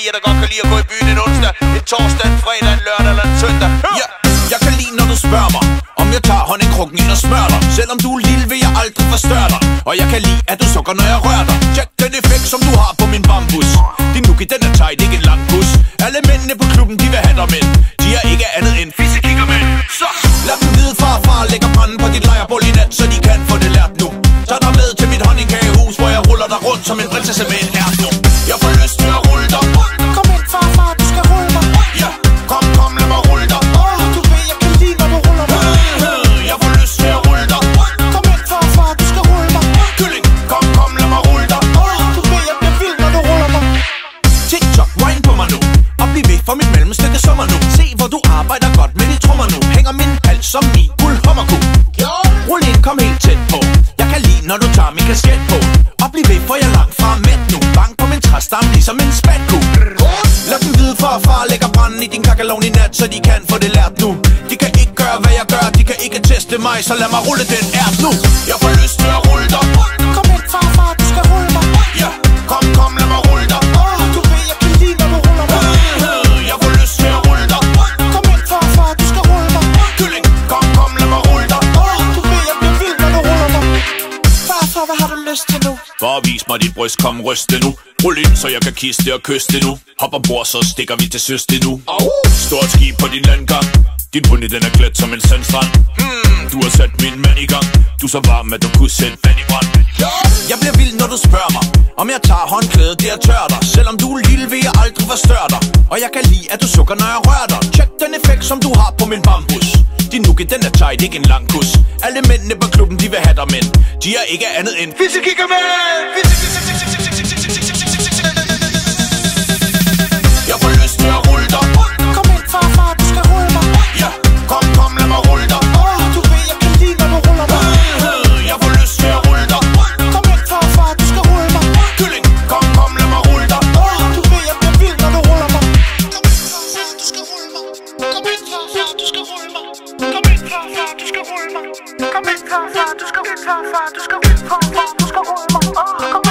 piger, der godt kan lide at gå i byen en onsdag, en torsdag, en fredag, en lørdag eller en søndag. Ja, jeg kan lide, når du spørger mig, om jeg tager honningkrukken ind og smører dig. Selvom du er lille, vil jeg aldrig forstørre dig. Og jeg kan lide, at du sukker, når jeg rører dig. Tjek den effekt, som du har på min bambus. Din nuki, den er tight, ikke en lang pus. Alle mændene på klubben, de vil have dig mænd. De er ikke andet end fissekikkermænd. Så lad dem vide, farfar lægger branden på dit lejrbål i nat, så de kan få det lært nu. Tag dig med til mit honningkagehus, hvor jeg ruller dig rundt som en prinsesse med en ært nu. Jeg får lyst til at rulle dig. Kom ind, farfar, du skal rulle mig. Ja, kom, lad mig rulle dig. Du ved, jeg kan lide, når du ruller mig. Jeg får lyst til at rulle dig. Kom ind, farfar, du skal rulle mig. Kylling, kom, lad mig rulle dig. Du ved, jeg bliver vild, når du ruller mig. TikTok, wine på mig nu. Og bliv ved for mit mellemstykke sommer nu. Se, hvor du arbejder godt med de trommer nu. Hænger min hals som min guldhommerku. Rul ind, kom helt tæt på. Jeg kan lide, når du tager min kasket på. Og bliv ved, for jeg langt fra mæt nu. Bank på min træstamme, ligesom en spatku. Lad dem vide, farfar lægger branden i din kakkelovn i nat, så de kan få det lært nu. De kan ikke gøre, hvad jeg gør. De kan ikke teste mig, så lad mig rulle den ært nu. Jeg får lyst til at rulle dig. Kom ind, farfar, du skal rulle mig. Ja, kom, lad mig rulle dig. Du ved, jeg kan lide, når du ruller mig. Jeg får lyst til at rulle dig. Kom ind, farfar, du skal rulle mig. Kylling, kom, lad mig rulle dig. Du ved, jeg bliver vild, når du ruller mig. Farfar, hvad har du lyst til nu? Bare vis mig dit bryst, kom ryst det nu. Rul ind, så jeg kan kisse det og kysse det nu. Hop ombord, så stikker vi til søs det nu. Stort skib på din landgang. Din pony, den er glat som en sandstrand. Du har sat min mand i gang. Du er så varm, at du kunne sætte vand i brand. Jeg bliver vild, når du spørger mig, om jeg tager håndklædet, det er tør dig. Selvom du er lille, vil jeg aldrig forstørre dig. Og jeg kan lide, at du sukker, når jeg rører dig. Tjek den effekt, som du har på min bambus. Din nuki, den er tight, ikke en lang kus. Alle mændene på klubben, de vil have dig mænd. De er ikke andet end Fissekikkermænd! Jeg får lyst til at rulle dig. Kom ind, farfar, du skal rulle mig. Ja, kom, lad mig rulle dig. Du ved, jeg kan lide, når du ruller mig. Jeg får lyst til at rulle dig. Kom ind, farfar, du skal rulle mig. Kylling, kom, lad mig rulle dig. Du ved, jeg bliver vild, når du ruller mig. Kom ind, farfar, du skal rulle mig. Kom ind, farfar, du skal rulle mig. Kom ind, farfar, du skal rulle mig. Kom ind, farfar, du skal rulle mig. Kom ind, farfar, du skal rulle mig.